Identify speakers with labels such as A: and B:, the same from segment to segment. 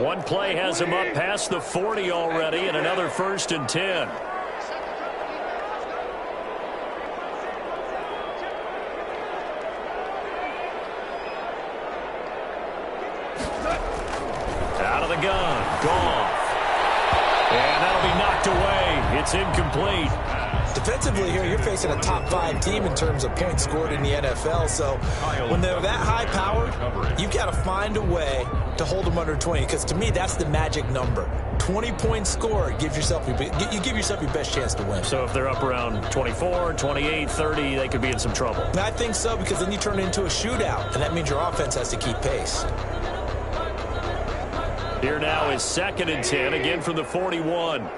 A: One play has him up past the 40 already, and another 1st and 10. Out of the gun, Goff. And that'll be knocked away. It's incomplete.
B: Defensively here, you're facing a top 5 team in terms of points scored in the NFL. So when they're that high-powered, you've got to find a way to hold them under 20. Because to me, that's the magic number. 20 points scored gives yourself you give yourself your best chance to win.
A: So if they're up around 24, 28, 30, they could be in some trouble.
B: And I think so, because then you turn it into a shootout, and that means your offense has to keep pace.
A: Here now is 2nd and 10, again from the 41.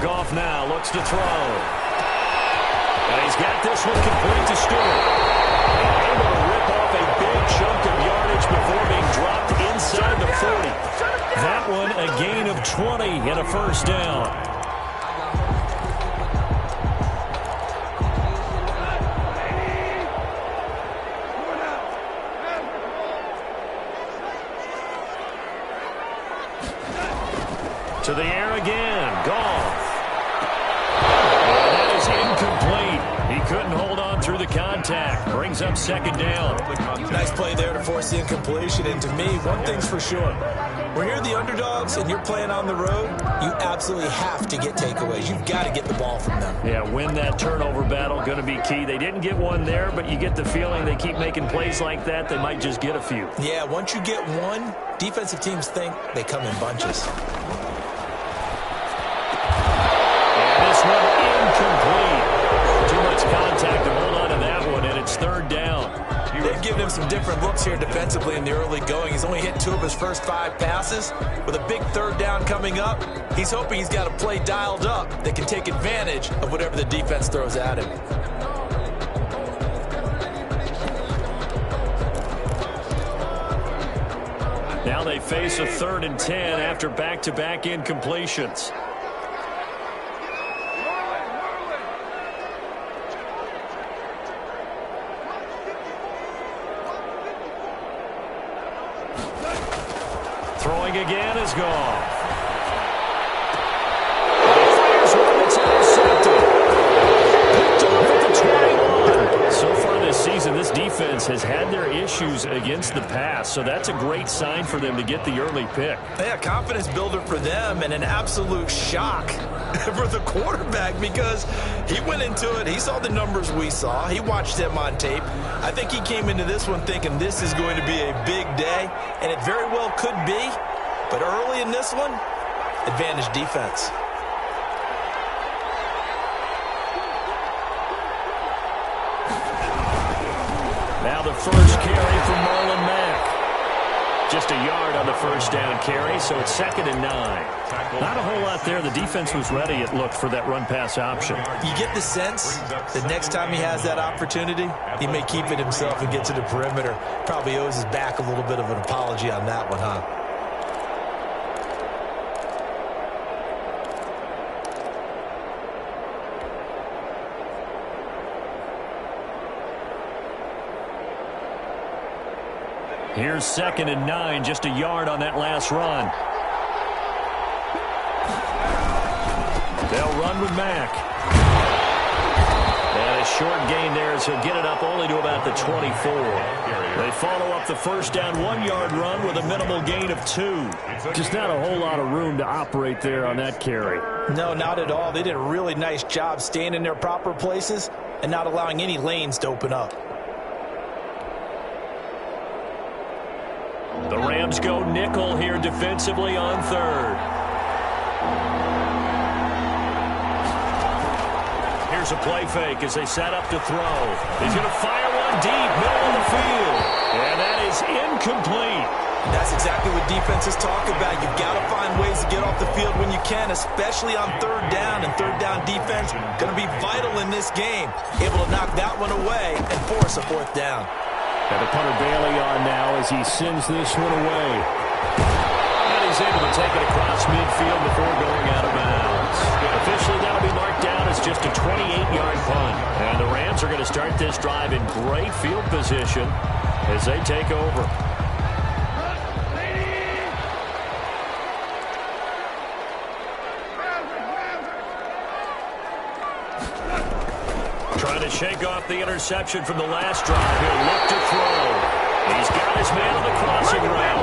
A: Goff now looks to throw. And he's got this one complete to Stewart. And able to rip off a big chunk of yardage before being dropped inside the 40. That one a gain of 20 and a 1st down. To the air again, Goff. And that is incomplete. He couldn't hold on through the contact. Brings up 2nd down.
B: Nice play there to force the incompletion. And to me, one thing's for sure. When you're the underdogs and you're playing on the road, you absolutely have to get takeaways. You've got to get the ball from them.
A: Yeah, win that turnover battle, going to be key. They didn't get one there, but you get the feeling they keep making plays like that, they might just get a few.
B: Yeah, once you get one, defensive teams think they come in bunches.
A: This one incomplete. Too much contact to hold on to that one, and it's 3rd down.
B: They've given him some different looks here defensively in the early going. He's only hit 2 of his first 5 passes. With a big 3rd down coming up, he's hoping he's got a play dialed up that can take advantage of whatever the defense throws at him.
A: Now they face a 3rd and 10 after back-to-back incompletions. Throwing again is Goff. He fires one that's intercepted. Picked off at the 21. So far this season, this defense has had their issues against the pass, so that's a great sign for them to get the early pick.
B: Yeah, confidence builder for them and an absolute shock for the quarterback, because he went into it, he saw the numbers we saw, he watched them on tape. I think he came into this one thinking this is going to be a big day, and it very well could be, but early in this one, advantage defense.
A: Now the first carry from Marlon Mack. Just a yard on the 1st down carry, so it's 2nd and 9. Not a whole lot there. The defense was ready, it looked, for that run-pass option.
B: You get the sense that next time he has that opportunity, he may keep it himself and get to the perimeter. Probably owes his back a little bit of an apology on that one, huh?
A: Here's 2nd and 9, just a yard on that last run. They'll run with Mack. And a short gain there as he'll get it up only to about the 24. They follow up the 1st down 1-yard run with a minimal gain of 2. Just not a whole lot of room to operate there on that carry.
B: No, not at all. They did a really nice job staying in their proper places and not allowing any lanes to open up.
A: The Rams go nickel here defensively on 3rd. Here's a play fake as they set up to throw. He's going to fire one deep, middle of the field. And that is incomplete.
B: That's exactly what defenses talk about. You've got to find ways to get off the field when you can, especially on 3rd down. And 3rd down defense going to be vital in this game. Able to knock that one away and force a 4th down.
A: Got the punter Bailey on now as he sends this one away. And he's able to take it across midfield before going out of bounds. Officially, that'll be marked down as just a 28-yard punt. And the Rams are going to start this drive in great field position as they take over. Trying to shake off the interception from the last drive. He'll look to throw. He's got his man on the crossing route.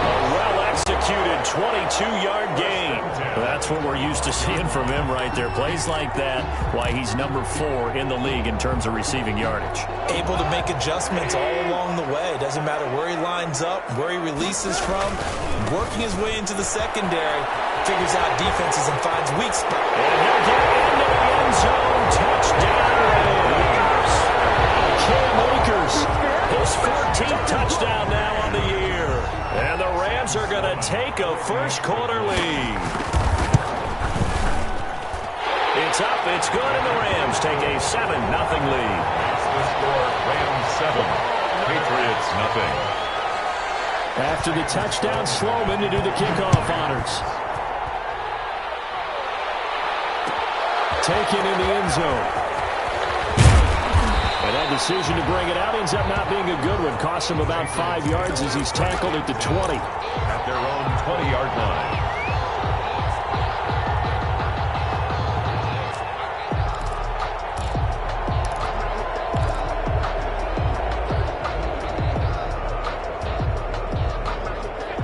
A: A well-executed 22-yard gain. That's what we're used to seeing from him right there. Plays like that, why he's number 4 in the league in terms of receiving yardage.
B: Able to make adjustments all along the way. Doesn't matter where he lines up, where he releases from. Working his way into the secondary. Figures out defenses and finds weak spots.
A: And he'll get into the end zone. Touchdown, Rams. Cam Akers, his 14th touchdown now on the year. And the Rams are going to take a first-quarter lead. It's up, it's good, and the Rams take a 7-0 lead.
C: That's the score, Rams 7, Patriots nothing.
A: After the touchdown, Sloman to do the kickoff honors. Taken in the end zone. And that decision to bring it out ends up not being a good one. Cost him about 5 yards as he's tackled at the 20.
C: At their own 20-yard line.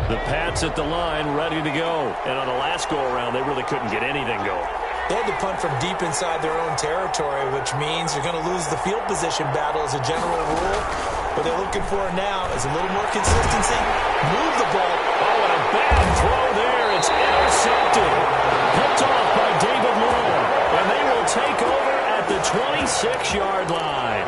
A: The Pats at the line, ready to go. And on the last go-around, they really couldn't get anything going.
B: They had to punt from deep inside their own territory, which means you're going to lose the field position battle as a general rule. What they're looking for now is a little more consistency. Move the ball.
A: Oh, and a bad throw there. It's intercepted. Picked off by David Moore. And they will take over at the 26-yard line.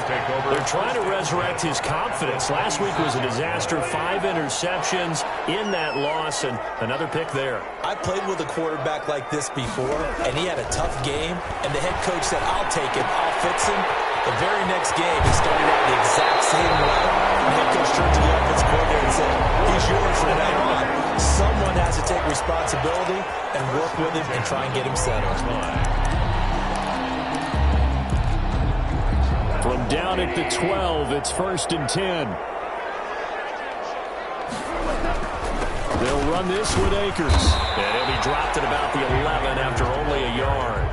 A: They're trying to resurrect his confidence. Last week was a disaster. 5 interceptions in that loss, and another pick there.
B: I played with a quarterback like this before, and he had a tough game, and the head coach said, I'll take him, I'll fix him. The very next game, he started out the exact same way. The head coach turned to the offense coordinator and said, he's yours from now on. Someone has to take responsibility and work with him and try and get him settled.
A: From down at the 12, it's 1st and 10. They'll run this with Akers. And he'll be dropped at about the 11 after only a yard.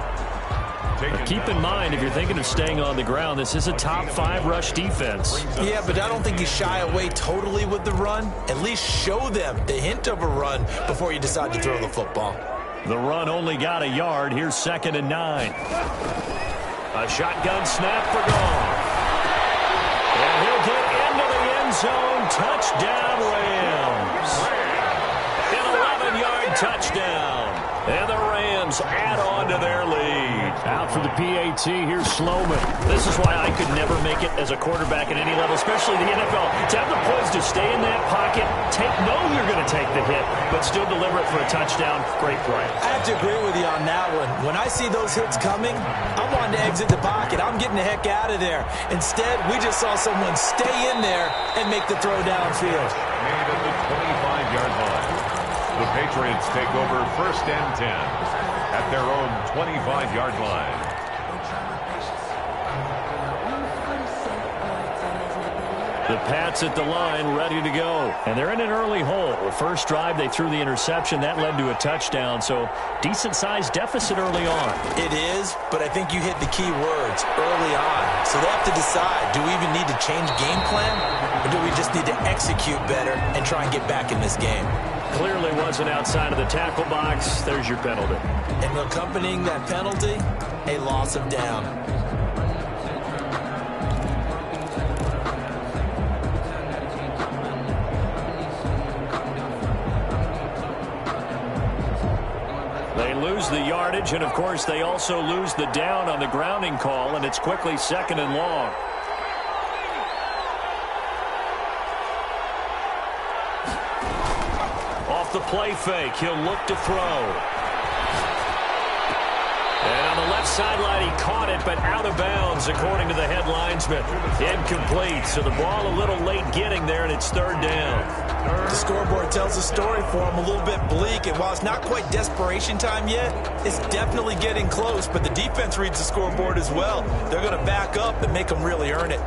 A: But keep in mind, if you're thinking of staying on the ground, this is a top 5 rush defense.
B: Yeah, but I don't think you shy away totally with the run. At least show them the hint of a run before you decide to throw the football.
A: The run only got a yard. Here's 2nd and 9. A shotgun snap for Gone. And he'll get into the end zone. Touchdown, Rams. An 11-yard touchdown. And the Rams add on to their lead. Out for the PAT, here's Sloman. This is why I could never make it as a quarterback at any level, especially the NFL. To have the poise to stay in that pocket, know you're going to take the hit, but still deliver it for a touchdown. Great play.
B: I have to agree with you on that one. When I see those hits coming, I'm wanting to exit the pocket. I'm getting the heck out of there. Instead, we just saw someone stay in there and make the throw downfield.
C: Made at the 25-yard line. The Patriots take over 1st and 10 at their own 25-yard line.
A: The Pats at the line, ready to go. And they're in an early hole. The first drive, they threw the interception. That led to a touchdown, so decent-sized deficit early on.
B: It is, but I think you hit the key words early on. So they have to decide, do we even need to change game plan, or do we just need to execute better and try and get back in this game?
A: Clearly wasn't outside of the tackle box. There's your penalty.
B: And accompanying that penalty, a loss of down.
A: They lose the yardage, and of course they also lose the down on the grounding call, and it's quickly 2nd and long. Off the play fake, he'll look to throw. And on the left sideline, he caught it, but out of bounds, according to the head linesman. Incomplete, so the ball a little late getting there, and it's 3rd down.
B: The scoreboard tells a story for him, a little bit bleak, and while it's not quite desperation time yet, it's definitely getting close, but the defense reads the scoreboard as well. They're going to back up and make them really earn it.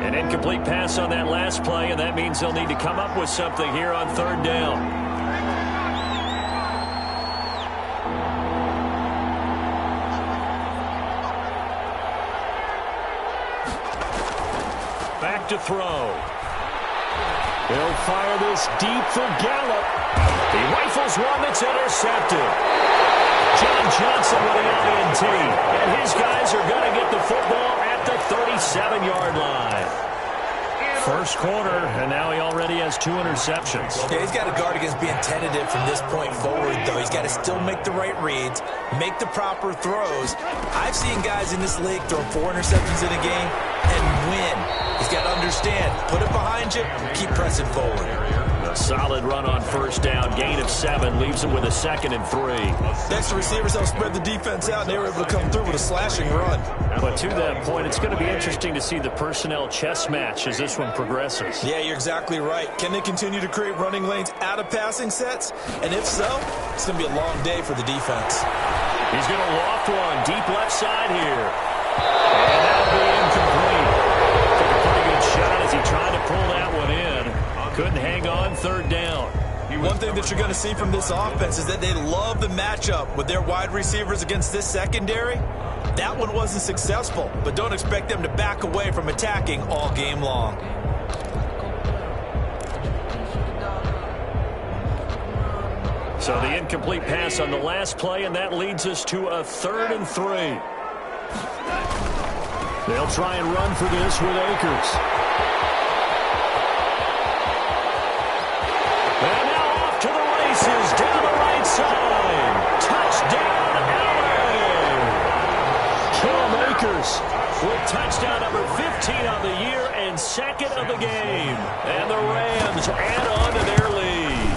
A: An incomplete pass on that last play, and that means they'll need to come up with something here on 3rd down. back to throw. He'll fire this deep for Gallup. He rifles one that's intercepted. John Johnson with the INT. And his guys are going to get the football at the 37-yard line. First quarter, and now he already has 2 interceptions.
B: Yeah, he's got to guard against being tentative from this point forward, though. He's got to still make the right reads, make the proper throws. I've seen guys in this league throw 4 interceptions in a game and win. He's got to understand, put it behind you, keep pressing forward.
A: A solid run on first down, gain of 7, leaves him with a 2nd and 3.
B: Next, the receivers help spread the defense out, and they were able to come through with a slashing run.
A: But to that point, it's going to be interesting to see the personnel chess match as this one progresses.
B: Yeah, you're exactly right. Can they continue to create running lanes out of passing sets? And if so, it's going to be a long day for the defense.
A: He's going to loft one deep left side here. And that'll be incomplete. Took a pretty good shot as he tried to pull that one in. Couldn't hang on, 3rd down.
B: One thing that you're going to see from this offense is that they love the matchup with their wide receivers against this secondary. That one wasn't successful, but don't expect them to back away from attacking all game long.
A: So the incomplete pass on the last play, and that leads us to a 3rd and 3. They'll try and run for this with Akers. And now off to the races, down the right side. Touchdown, Allen! Cam Akers with touchdown number 15 on the year and 2nd of the game. And the Rams add on to their lead.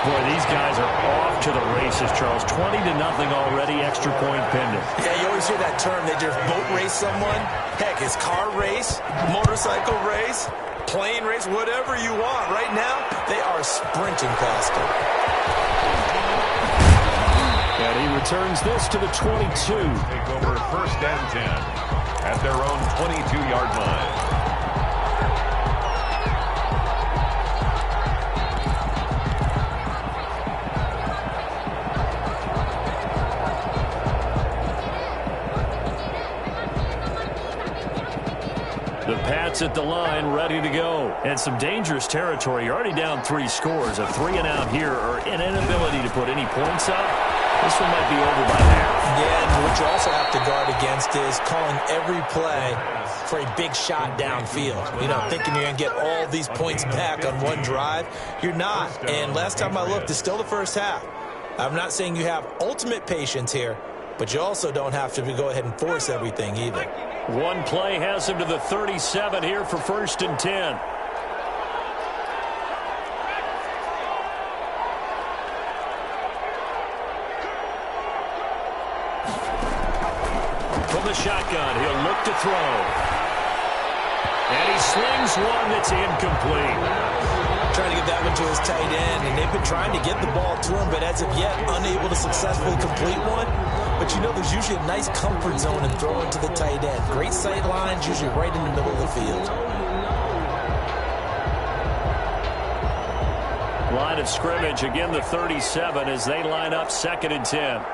A: Boy, these guys are off to the races, Charles. 20-0 already, extra point pending.
B: Yeah, you always hear that term. They just boat race someone. Heck, it's car race, motorcycle race, plane race, whatever you want. Right now, they are sprinting past it.
A: And he returns this to the 22.
C: Take over 1st and 10 at their own 22-yard line.
A: The Pats at the line, ready to go. And some dangerous territory. You're already down 3 scores. A 3-and-out here, or an inability to put any points up. This one might be over by half.
B: Yeah, and what you also have to guard against is calling every play for a big shot downfield. You know, thinking you're going to get all these points back on one drive. You're not. And last time I looked, it's still the first half. I'm not saying you have ultimate patience here, but you also don't have to go ahead and force everything either.
A: One play has him to the 37 here for 1st and 10. From the shotgun, he'll look to throw. And he slings one that's incomplete.
B: Trying to get that one to his tight end, and they've been trying to get the ball to him, but as of yet, unable to successfully complete one. But you know, there's usually a nice comfort zone in throwing to the tight end. Great sight lines, usually right in the middle of the field.
A: Line of scrimmage, again the 37 as they line up 2nd and 10.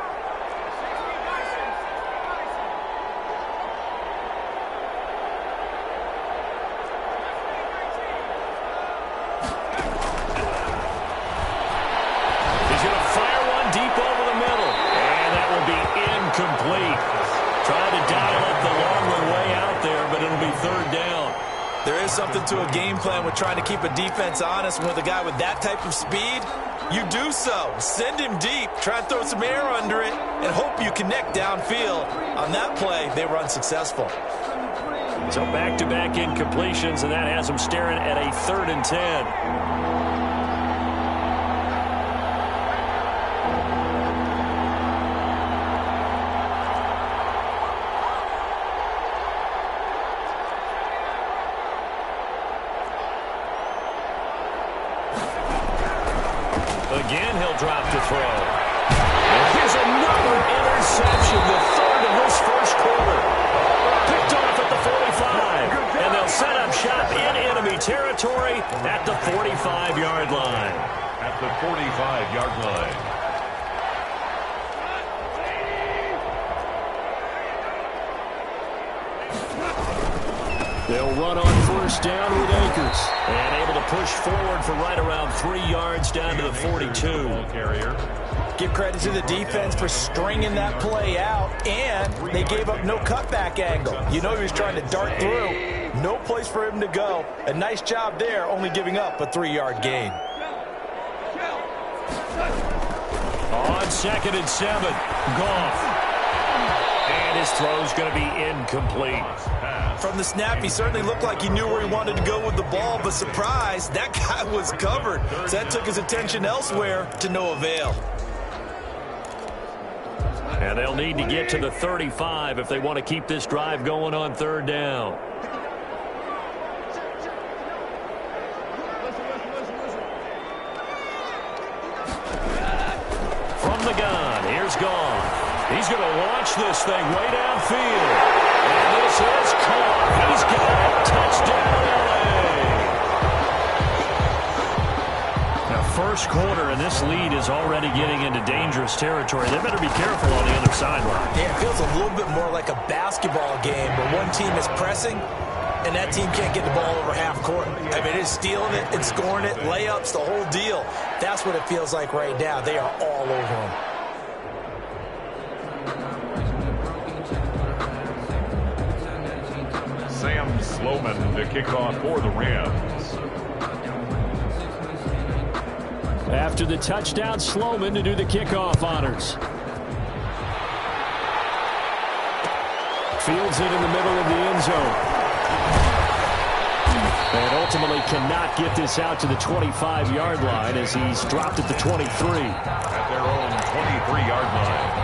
A: Complete. Trying to dial up the long one way out there, but it'll be 3rd down.
B: There is something to a game plan with trying to keep a defense honest. With a guy with that type of speed, you do so. Send him deep, try and throw some air under it, and hope you connect downfield. On that play, they were unsuccessful.
A: So back-to-back incompletions, and that has them staring at a 3rd and 10. Again, he'll drop to throw. And here's another interception, the 3rd of this first quarter. Picked off at the 45. And they'll set up shop in enemy territory at the 45-yard line.
C: At the 45-yard line.
A: They'll run on first down with Akers. And able to push forward for right around 3 yards down to the 42.
B: Give credit to the defense for stringing that play out, and they gave up no cutback angle. You know he was trying to dart through. No place for him to go. A nice job there, only giving up a 3-yard gain.
A: On 2nd and 7, Goff. And his throw's going to be incomplete.
B: From the snap, he certainly looked like he knew where he wanted to go with the ball, but surprise, that guy was covered. So that took his attention elsewhere to no avail.
A: And they'll need to get to the 35 if they want to keep this drive going on 3rd down. From the gun, here's Goff. He's going to launch this thing way downfield. And this is caught. He's got it. Touchdown, LA. Now, first quarter, and this lead is already getting into dangerous territory. They better be careful on the other sideline.
B: Yeah, it feels a little bit more like a basketball game where one team is pressing and that team can't get the ball over half court. I mean, it's stealing it, it's scoring it, layups, the whole deal. That's what it feels like right now. They are all over them.
C: Sam Sloman to kick off for the Rams.
A: After the touchdown, Sloman to do the kickoff honors. Fields it in the middle of the end zone. And ultimately cannot get this out to the 25-yard line as he's dropped at the 23.
C: At their own 23-yard line.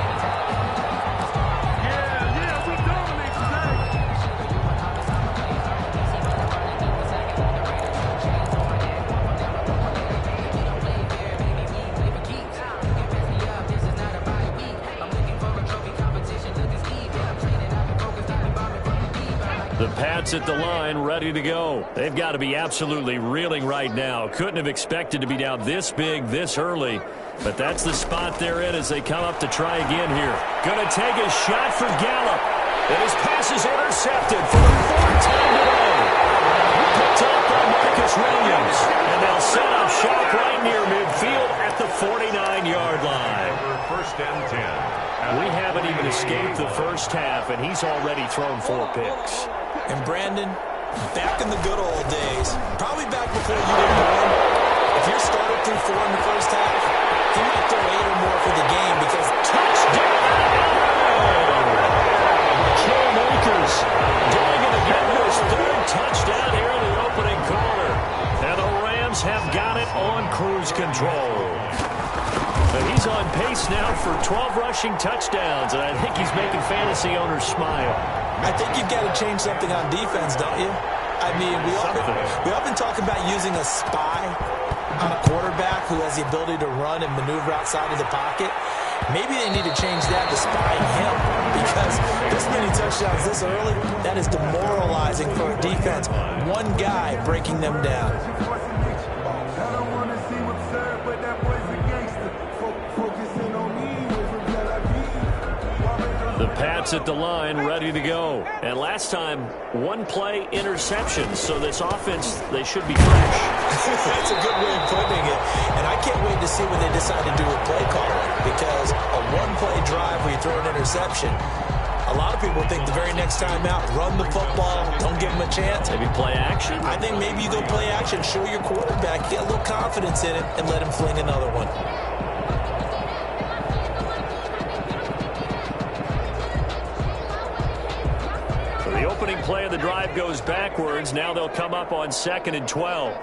A: The Pats at the line, ready to go. They've got to be absolutely reeling right now. Couldn't have expected to be down this big, this early. But that's the spot they're in as they come up to try again here. Going to take a shot for Gallup. And his pass is intercepted for the 4th time today. Picked up by Marcus Williams. And they'll set up shop right near midfield at the 49-yard line.
C: First and 10.
A: We haven't even escaped the first half, and he's already thrown 4 picks.
B: And Brandon, back in the good old days, probably back before you were born, if you're started through 4 in the first half, he might throw 8 or more for the game because touchdown!
A: Cam Akers doing it again for his 3rd touchdown here in the opening quarter. And the Rams have got it on cruise control. But he's on pace now for 12 rushing touchdowns, and I think he's making fantasy owners smile.
B: I think you've got to change something on defense, don't you? I mean, we often talk about using a spy on a quarterback who has the ability to run and maneuver outside of the pocket. Maybe they need to change that to spying him, because this many touchdowns this early, that is demoralizing for a defense. One guy breaking them down.
A: The Pats at the line, ready to go. And last time, 1-play interception. So this offense, they should be fresh.
B: That's a good way of putting it. And I can't wait to see what they decide to do with play calling. Because a 1-play drive where you throw an interception, a lot of people think the very next time out, run the football, don't give them a chance.
A: Maybe play action.
B: I think maybe you go play action, show your quarterback, get a little confidence in it, and let him fling another one.
A: The opening play of the drive goes backwards. Now they'll come up on 2nd and 12.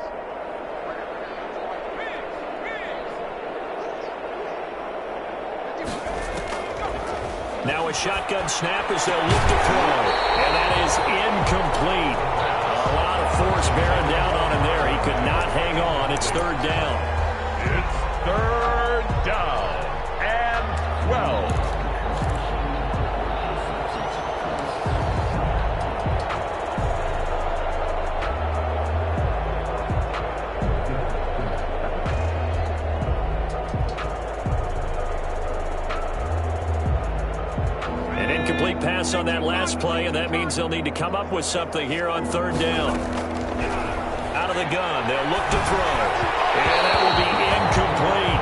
A: Now a shotgun snap as they'll look to throw. And that is incomplete. A lot of force bearing down on him there. He could not hang on. It's 3rd down.
C: It's 3rd down and 12.
A: incomplete pass on that last play, and that means they'll need to come up with something here on third down. Out of the gun, they'll look to throw. And that will be incomplete.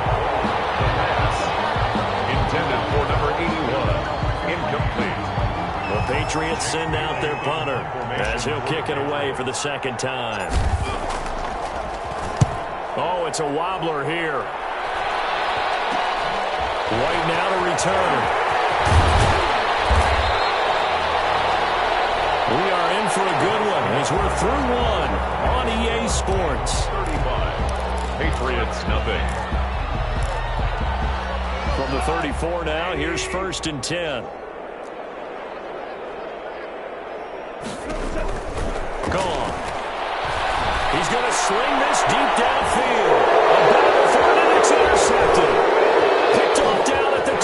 C: Intended for number 81. Incomplete.
A: The Patriots send out their punter as he'll kick it away for the second time. Oh, it's a wobbler here. Right now to return. We are in for a good one as we're through one on EA Sports.
C: 35. Patriots, nothing.
A: From the 34 now, here's 1st and 10. Gone. He's going to sling this deep downfield. A battle for it, and it's intercepted. Picked off down at the 2.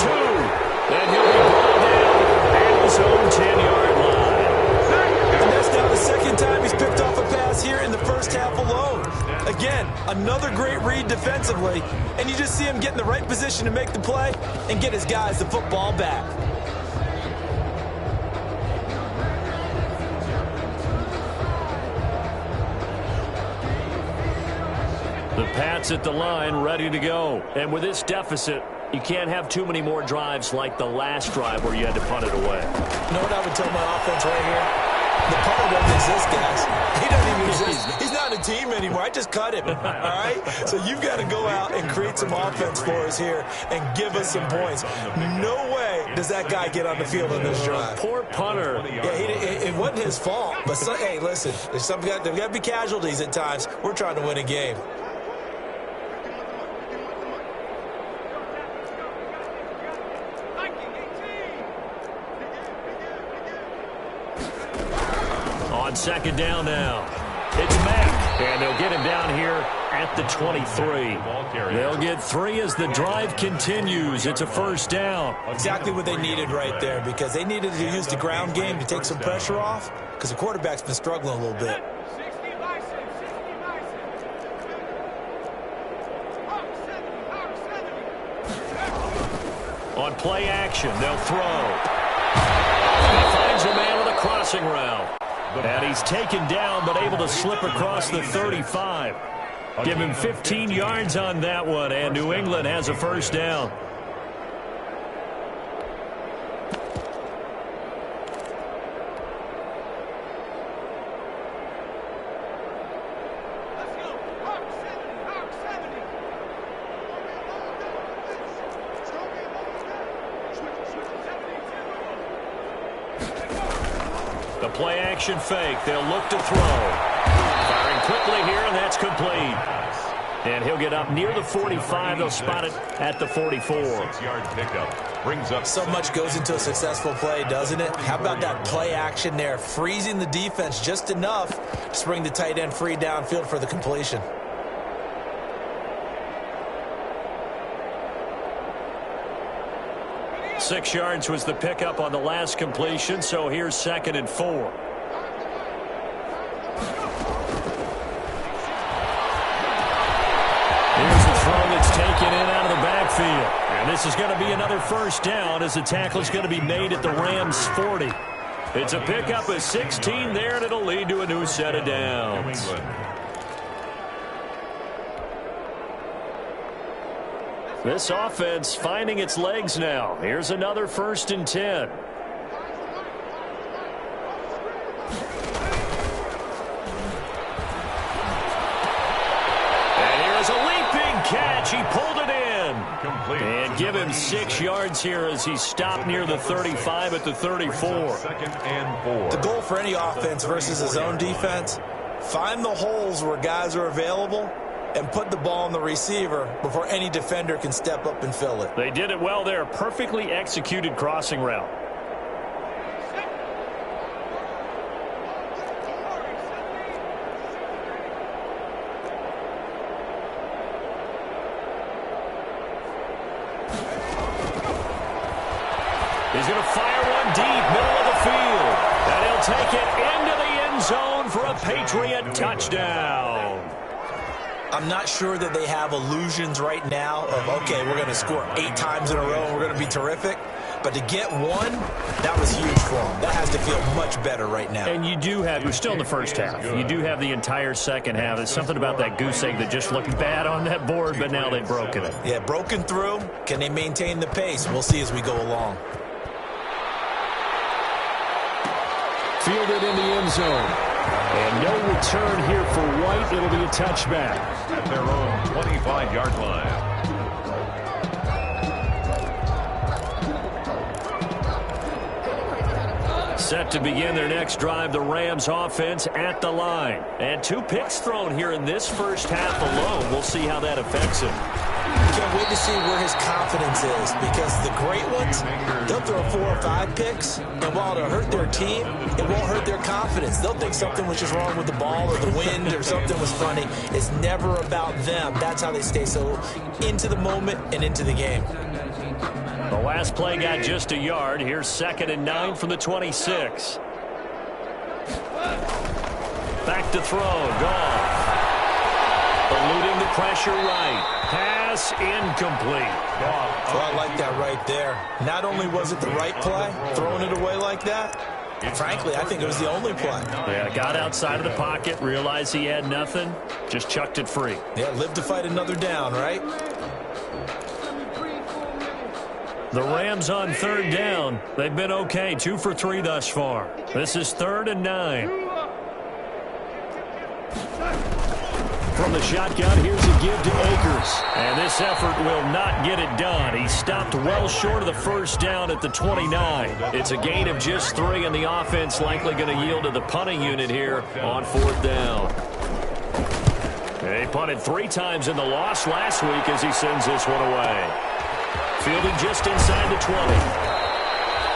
A: Then he'll be brought down at his own 10-yard line.
B: And that's now the second time he's picked off a pass here in the first half alone. Again, another great read defensively, and you just see him get in the right position to make the play and get his guys the football back.
A: The Pats at the line, ready to go. And with this deficit, you can't have too many more drives like the last drive where you had to punt it away.
B: You know what I would tell my offense right here? The punter doesn't exist, guys. He doesn't even exist. He's not a team anymore. I just cut him, all right? So you've got to go out and create some offense for us here and give us some points. No way does that guy get on the field on this drive.
A: Poor punter.
B: Yeah, it wasn't his fault. But, hey, listen, there's got to be casualties at times. We're trying to win a game.
A: On second down now, it's Mack, and they'll get him down here at the 23. They'll get 3 as the drive continues. It's a first down.
B: Exactly what they needed right there, because they needed to use the ground game to take some pressure off, because the quarterback's been struggling a little bit.
A: On play action, they'll throw. He finds a man with a crossing route. And he's taken down, but able to slip across the 35. Give him 15 yards on that one, and New England has a first down. The play action fake. They'll look to throw. Firing quickly here, and that's complete. And he'll get up near the 45. They'll spot it at the 44.
C: 6-yard pickup brings up.
B: So much goes into a successful play, doesn't it? How about that play action there? Freezing the defense just enough to bring the tight end free downfield for the completion.
A: Six yards was the pickup on the last completion, so here's 2nd and 4. Here's a throw that's taken in out of the backfield. And this is going to be another first down as the tackle is going to be made at the Rams' 40. It's a pickup of 16 there, and it'll lead to a new set of downs. This offense finding its legs now. Here's another 1st and 10. And here's a leaping catch. He pulled it in.
C: Complete.
A: And give him 6 yards here as he stopped near the 35 at the 34.
C: 2nd and 4.
B: The goal for any offense versus his own defense, find the holes where guys are available and put the ball on the receiver before any defender can step up and fill it.
A: They did it well there. Perfectly executed crossing route. He's going to fire one deep, middle of the field. And he'll take it into the end zone for a Patriot touchdown.
B: I'm not sure that they have illusions right now of, okay, we're going to score 8 times in a row and we're going to be terrific. But to get one, that was huge for him. That has to feel much better right now.
A: And you do have, you're still in the first half. You do have the entire second half. There's something about that goose egg that just looked bad on that board, but now they've broken it.
B: Yeah, broken through. Can they maintain the pace? We'll see as we go along.
A: Fielded in the end zone. And no return here for White. It'll be a touchback.
C: At their own 25-yard line.
A: Set to begin their next drive, the Rams offense at the line. And 2 picks thrown here in this first half alone. We'll see how that affects him.
B: Can't wait to see where his confidence is, because the great ones, they'll throw 4 or 5 picks, and while it'll hurt their team, it won't hurt their confidence. They'll think something was just wrong with the ball or the wind or something was funny. It's never about them. That's how they stay so into the moment and into the game.
A: The last play got just a yard. Here's 2nd and 9 from the 26. Back to throw. Goff. Eluding the pressure right. Pass incomplete.
B: Well, I like that right there. Not only was it the right play, throwing it away like that, frankly, I think it was the only play.
A: Yeah, got outside of the pocket, realized he had nothing, just chucked it free.
B: Yeah, live to fight another down, right?
A: The Rams on 3rd down. They've been okay, 2 for 3 thus far. This is 3rd and 9. From the shotgun, here's a give to Akers. And this effort will not get it done. He stopped well short of the first down at the 29. It's a gain of just 3, and the offense likely going to yield to the punting unit here on 4th down. They punted 3 times in the loss last week as he sends this one away. Fielding just inside the 20.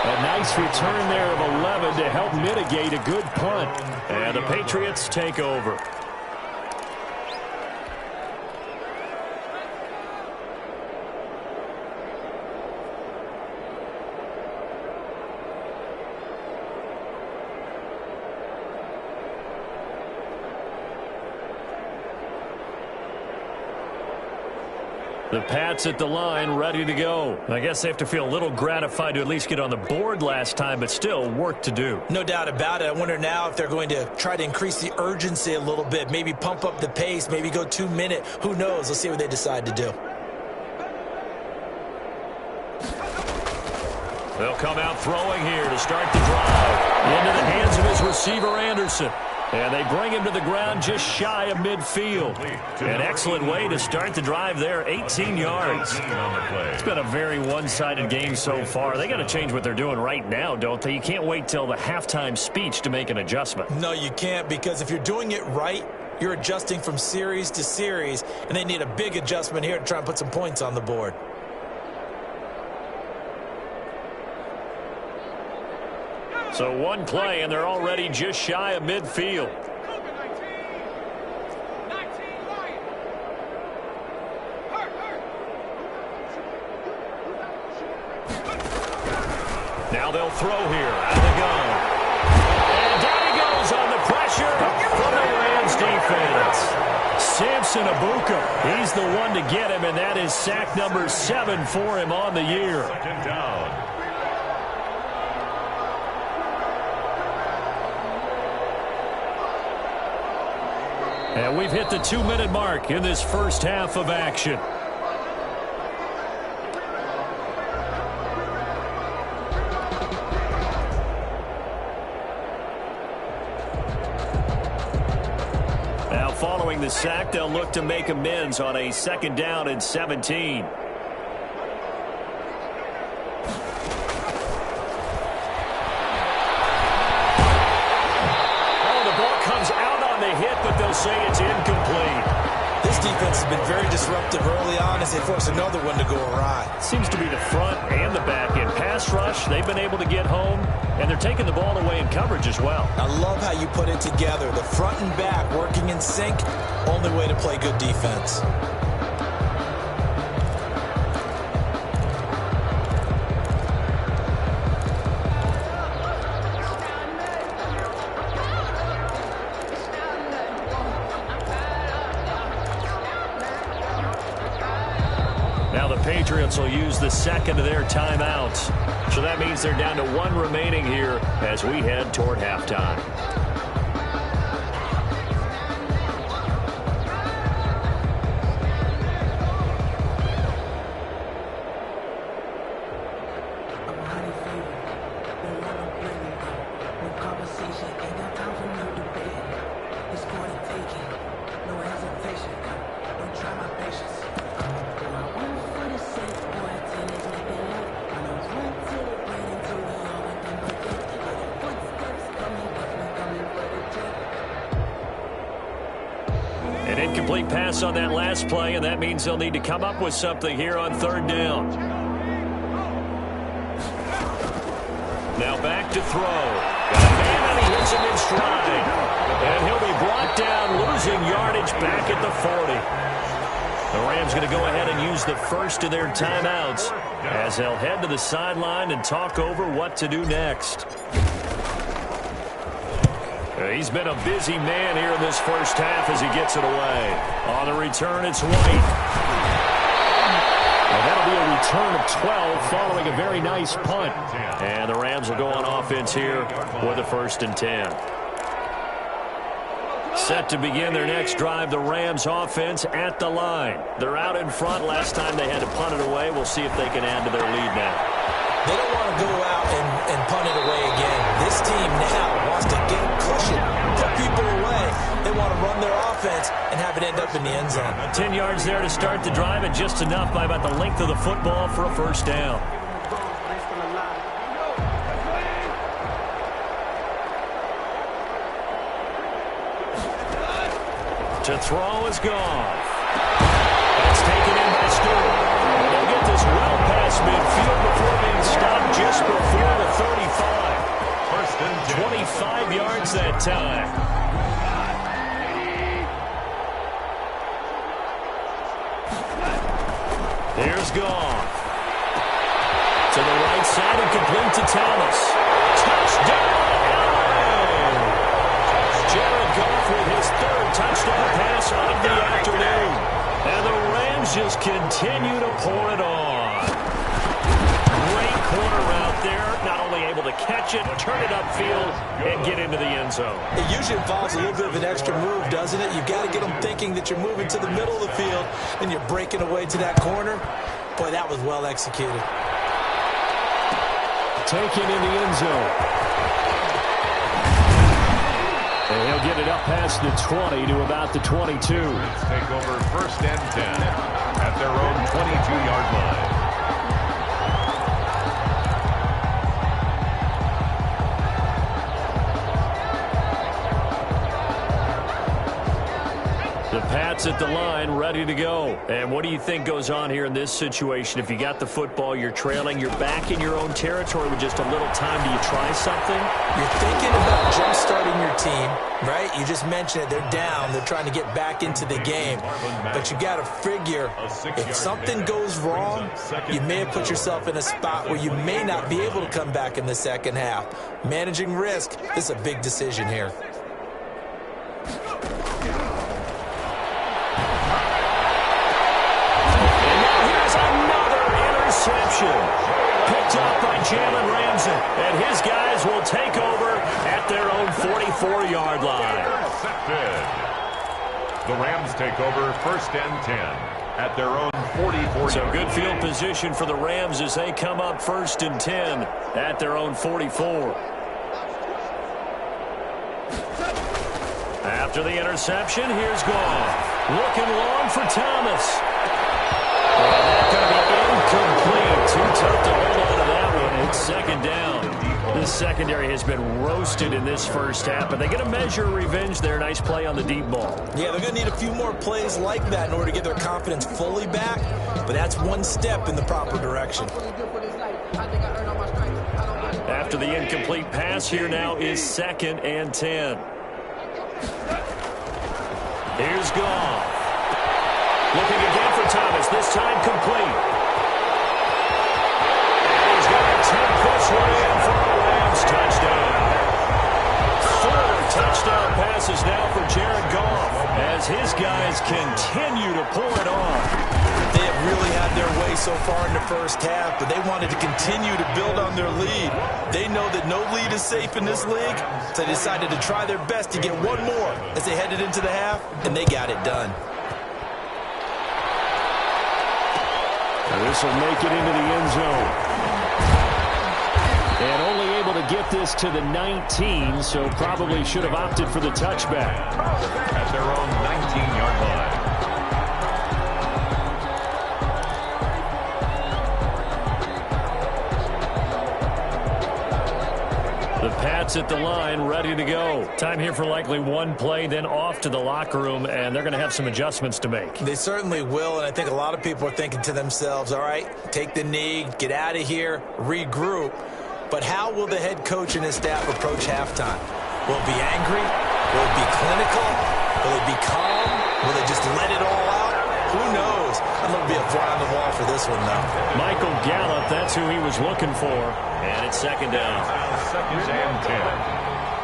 A: A nice return there of 11 to help mitigate a good punt. And the Patriots take over. The Pats at the line, ready to go. I guess they have to feel a little gratified to at least get on the board last time, but still work to do.
B: No doubt about it. I wonder now if they're going to try to increase the urgency a little bit, maybe pump up the pace, maybe go 2-minute. Who knows? Let's see what they decide to do.
A: They'll come out throwing here to start the drive. Into the hands of his receiver, Anderson. And they bring him to the ground just shy of midfield. An excellent way to start the drive there, 18 yards. It's been a very one-sided game so far. They got to change what they're doing right now, don't they? You can't wait till the halftime speech to make an adjustment.
B: No, you can't, because if you're doing it right, you're adjusting from series to series, and they need a big adjustment here to try and put some points on the board.
A: So 1 play, and they're already just shy of midfield. Now they'll throw here out of the gun. And down he goes on the pressure from the Rams defense. Samson Abuka, he's the one to get him, and that is sack number 7 for him on the year.
C: 2nd down.
A: And we've hit the 2-minute mark in this first half of action. Now following the sack, they'll look to make amends on a 2nd down and 17. But they'll say it's incomplete.
B: This defense has been very disruptive early on as they force another one to go awry.
A: Seems to be the front and the back end. Pass rush, they've been able to get home, and they're taking the ball away in coverage as well.
B: I love how you put it together. The front and back working in sync, only way to play good defense.
A: Patriots will use the second of their timeouts. So that means they're down to 1 remaining here as we head toward halftime. An incomplete pass on that last play, and that means they'll need to come up with something here on 3rd down. Now back to throw. Got a man, and he hits him in stride. And he'll be brought down, losing yardage back at the 40. The Rams going to go ahead and use the first of their timeouts as they'll head to the sideline and talk over what to do next. He's been a busy man here in this first half as he gets it away. On the return, it's White. And that'll be a return of 12 following a very nice punt. And the Rams will go on offense here with a 1st and 10. Set to begin their next drive, the Rams offense at the line. They're out in front. Last time they had to punt it away. We'll see if they can add to their lead now.
B: They don't want to go out and punt it away again. This team now wants to get a cushion, put people away. They want to run their offense and have it end up in the end zone.
A: 10 yards there to start the drive, and just enough by about the length of the football for a 1st down. To throw is gone. That's taken in by Stewart. And they'll get this well past midfield before being stopped just before the 35. 25 yards that time. Here's Goff. To the right side and complete to Thomas. Touchdown, LA! Jared Goff with his 3rd touchdown pass of the afternoon. And the Rams just continue to pour it on. Great corner route there. Not only able to catch it, turn it upfield, and get into the end zone.
B: It usually involves a little bit of an extra move, doesn't it? You've got to get them thinking that you're moving to the middle of the field, and you're breaking away to that corner. Boy, that was well executed.
A: Taken in the end zone. And he'll get it up past the 20 to about the 22.
C: Let's take over 1st and 10 at their own 22-yard line.
A: The Pats at the line, ready to go. And what do you think goes on here in this situation? If you got the football, you're trailing, you're back in your own territory with just a little time. Do you try something?
B: You're thinking about jump-starting your team, right? You just mentioned it. They're down. They're trying to get back into the game. But you got to figure, if something goes wrong, you may have put yourself in a spot where you may not be able to come back in the second half. Managing risk is a big decision here.
A: Picked up by Jalen Ramsey, and his guys will take over at their own 44-yard line.
C: The Rams take over 1st and 10 at their own 44.
A: So good field position for the Rams as they come up 1st and 10 at their own 44. After the interception, here's Goff. Looking long for Thomas. That's going to be incomplete. Too tough to hold on to that one. It's 2nd down. This secondary has been roasted in this first half, but they're going to measure revenge there. Nice play on the deep ball.
B: Yeah, they're going to need a few more plays like that in order to get their confidence fully back, but that's one step in the proper direction.
A: After the incomplete pass, here now is 2nd and 10. Here's Goff. Looking again for Thomas, this time complete. And he's going to take this one in for a Rams touchdown. 4 touchdown passes now for Jared Goff as his guys continue to pull it off.
B: They have really had their way so far in the first half, but they wanted to continue to build on their lead. They know that no lead is safe in this league, so they decided to try their best to get one more as they headed into the half, and they got it done.
A: This will make it into the end zone. And only able to get this to the 19, so probably should have opted for the touchback.
C: At their own 19-yard line.
A: The Pats at the line, ready to go. Time here for likely one play, then off to the locker room, and they're going to have some adjustments to make.
B: They certainly will, and I think a lot of people are thinking to themselves, all right, take the knee, get out of here, regroup. But how will the head coach and his staff approach halftime? Will it be angry? Will it be clinical? Will it be calm? Will they just let it all out? Who knows? I'm going to be a fly on the wall for this one, though.
A: Michael Gallup, that's who he was looking for. And it's second down.
C: Second and 10.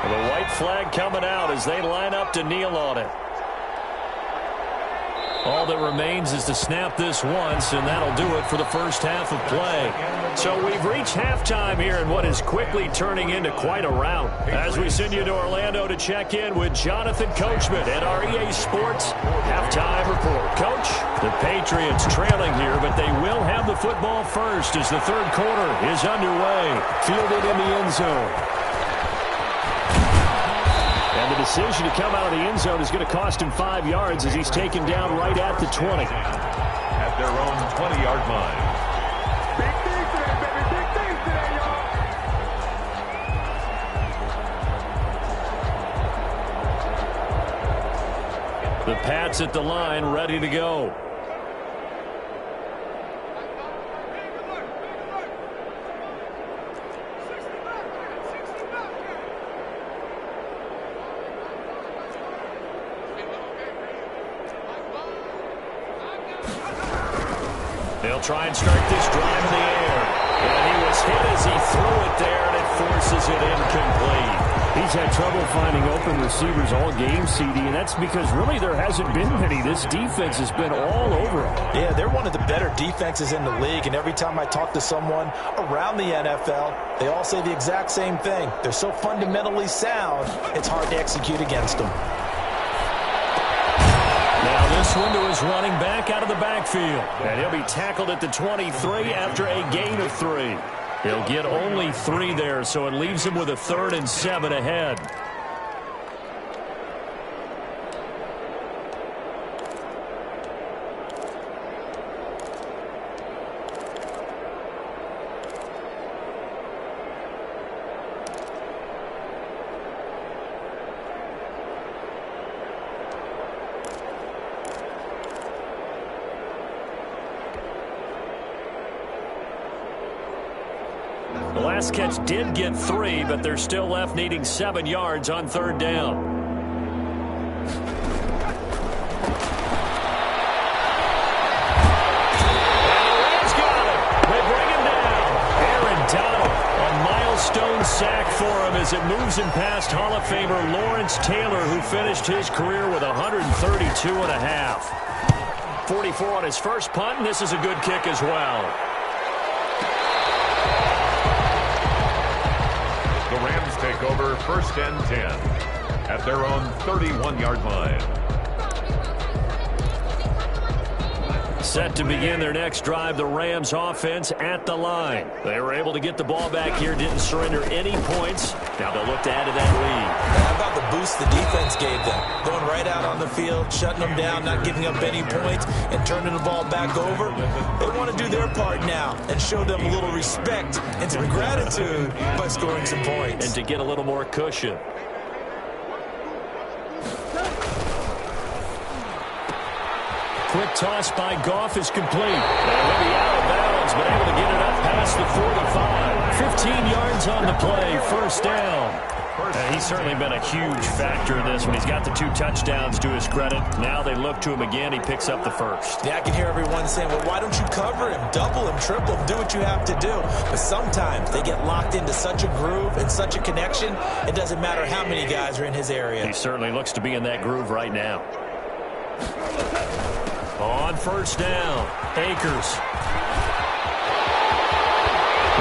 A: The white flag coming out as they line up to kneel on it. All that remains is to snap this once, and that'll do it for the first half of play. So we've reached halftime here in what is quickly turning into quite a rout. As we send you to Orlando to check in with Jonathan Coachman at our EA Sports Halftime Report. Coach, the Patriots trailing here, but they will have the football first as the third quarter is underway. Fielded in the end zone. And the decision to come out of the end zone is going to cost him 5 yards as he's taken down right at the 20.
C: At their own 20-yard line.
D: Big things today, baby. Big things today, y'all.
A: The Pats at the line, ready to go. They'll try and start this drive in the air. And he was hit as he threw it there, and it forces it incomplete. He's had trouble finding open receivers all game, CD, and that's because really there hasn't been many. This defense has been all over him.
B: Yeah, they're one of the better defenses in the league, and every time I talk to someone around the NFL, they all say the exact same thing. They're so fundamentally sound, it's hard to execute against them.
A: Now this one to his running back out of the backfield. And he'll be tackled at the 23 after a gain of 3. He'll get only 3 there, so it leaves him with a 3rd and 7 ahead. The last catch did get 3, but they're still left needing 7 yards on 3rd down. And the Rams got him. They bring him down. Aaron Donald, a milestone sack for him as it moves him past Hall of Famer Lawrence Taylor, who finished his career with 132.5. 44 on his first punt, and this is a good kick as well.
C: The Rams take over 1st and 10 at their own 31-yard line.
A: Set to begin their next drive, the Rams offense at the line. They were able to get the ball back here, didn't surrender any points. Now they'll look to add to that lead.
B: How about the boost the defense gave them? Going right out on the field, shutting them down, not giving up any points, and turning the ball back over. They want to do their part now and show them a little respect and some gratitude by scoring some points.
A: And to get a little more cushion. Quick toss by Goff is complete. And he'll be out of bounds, but able to get it up past the 45. 15 yards on the play, 1st down. And he's certainly been a huge factor in this one. He's got the 2 touchdowns to his credit. Now they look to him again. He picks up the 1st.
B: Yeah, I can hear everyone saying, well, why don't you cover him, double him, triple him, do what you have to do. But sometimes they get locked into such a groove and such a connection, it doesn't matter how many guys are in his area.
A: He certainly looks to be in that groove right now. On first down, Akers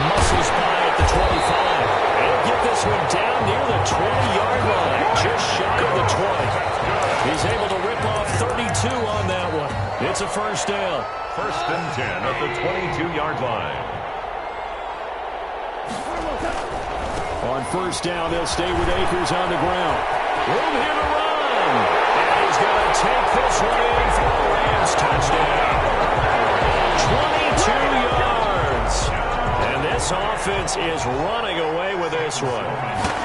A: muscles by at the 25. They'll get this one down near the 20-yard line, just shy of the 20. He's able to rip off 32 on that one. It's a first down.
C: First and 10 at the 22-yard line.
A: On first down, they'll stay with Akers on the ground. Room here to run. And he's going to take this one in for a Rams touchdown. 22 yards. And this offense is running away with this one.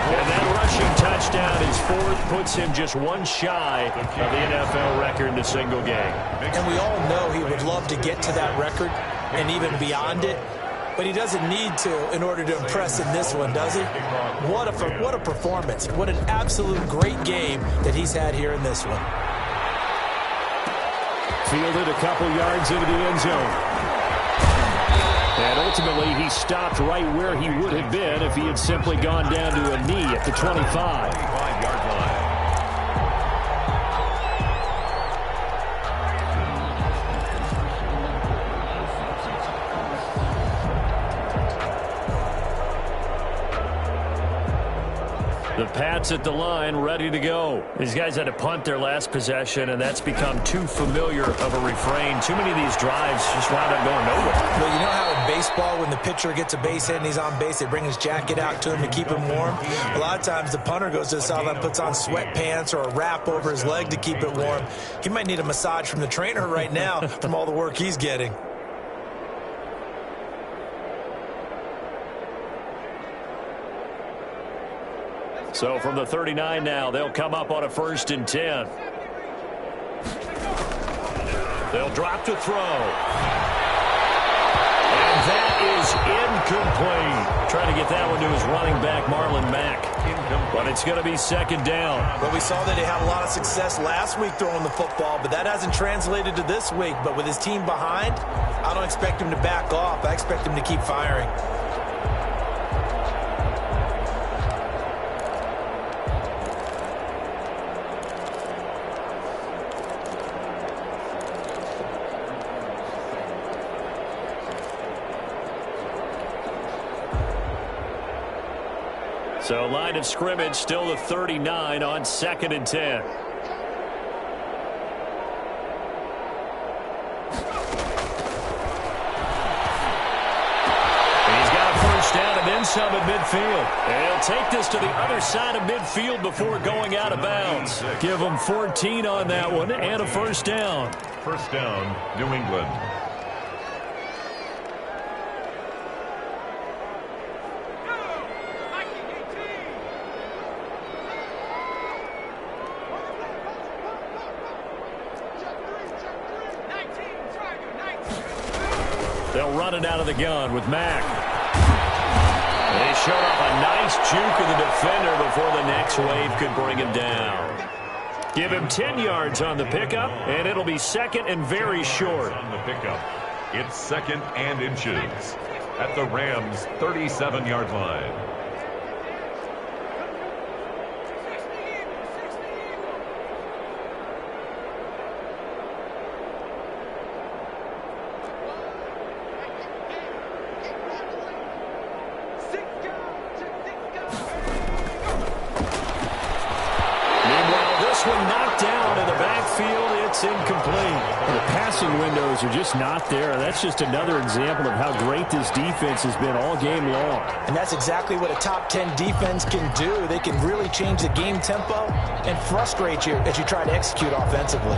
A: And that rushing touchdown, his fourth, puts him just one shy of the NFL record in a single game.
B: And we all know he would love to get to that record and even beyond it. But he doesn't need to in order to impress in this one, does he? What a performance. What an absolute great game that he's had here in this one.
A: Fielded a couple yards into the end zone. And ultimately, he stopped right where he would have been if he had simply gone down to a knee at the 25.
C: 25-yard line.
A: The Pats at the line, ready to go. These guys had to punt their last possession, and that's become too familiar of a refrain. Too many of these drives just wound up going nowhere.
B: Well, you know how in baseball, when the pitcher gets a base hit and he's on base, they bring his jacket out to him to keep him warm? A lot of times the punter goes to the sideline, puts on sweatpants or a wrap over his leg to keep it warm. He might need a massage from the trainer right now from all the work he's getting.
A: So from the 39 now, they'll come up on a first and 10. They'll drop to throw. And that is incomplete. Trying to get that one to his running back, Marlon Mack. But it's going to be second down.
B: Well, we saw that he had a lot of success last week throwing the football, but that hasn't translated to this week. But with his team behind, I don't expect him to back off. I expect him to keep firing.
A: So line of scrimmage still the 39 on second and 10. And he's got a first down and then some at midfield. And he'll take this to the other side of midfield before going out of bounds. Give him 14 on that one and a first down.
C: First down, New England.
A: They'll run it out of the gun with Mack. They showed off a nice juke of the defender before the next wave could bring him down. Give him 10 yards on the pickup, and it'll be second and very short.
C: On the pickup, it's second and inches at the Rams' 37-yard line.
A: The passing windows are just not there. That's just another example of how great this defense has been all game long.
B: And that's exactly what a top 10 defense can do. They can really change the game tempo and frustrate you as you try to execute offensively.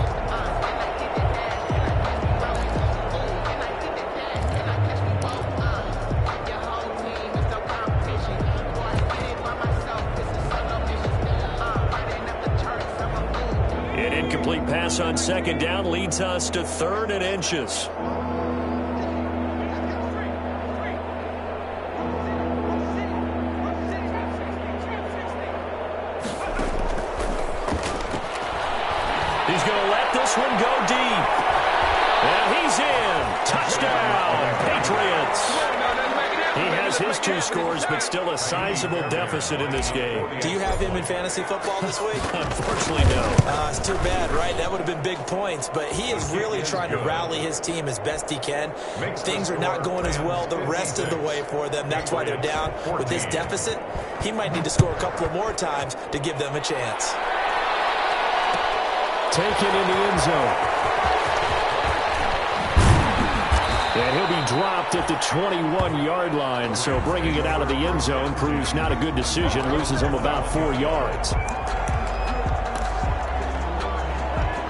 A: Pass on second down leads us to third and inches. He's going to let this one go deep. And he's in. Touchdown, Patriots. He has his 2 scores, but still a sizable deficit in this game.
B: Do you have him in fantasy football this week?
A: Unfortunately, no.
B: It's too bad, right? That would have been big points, but he is really trying to rally his team as best he can. Things are not going as well the rest of the way for them. That's why they're down. With this deficit, he might need to score a couple of more times to give them a chance.
A: Taken in the end zone. And he'll be dropped at the 21-yard line, so bringing it out of the end zone proves not a good decision, loses him about 4 yards.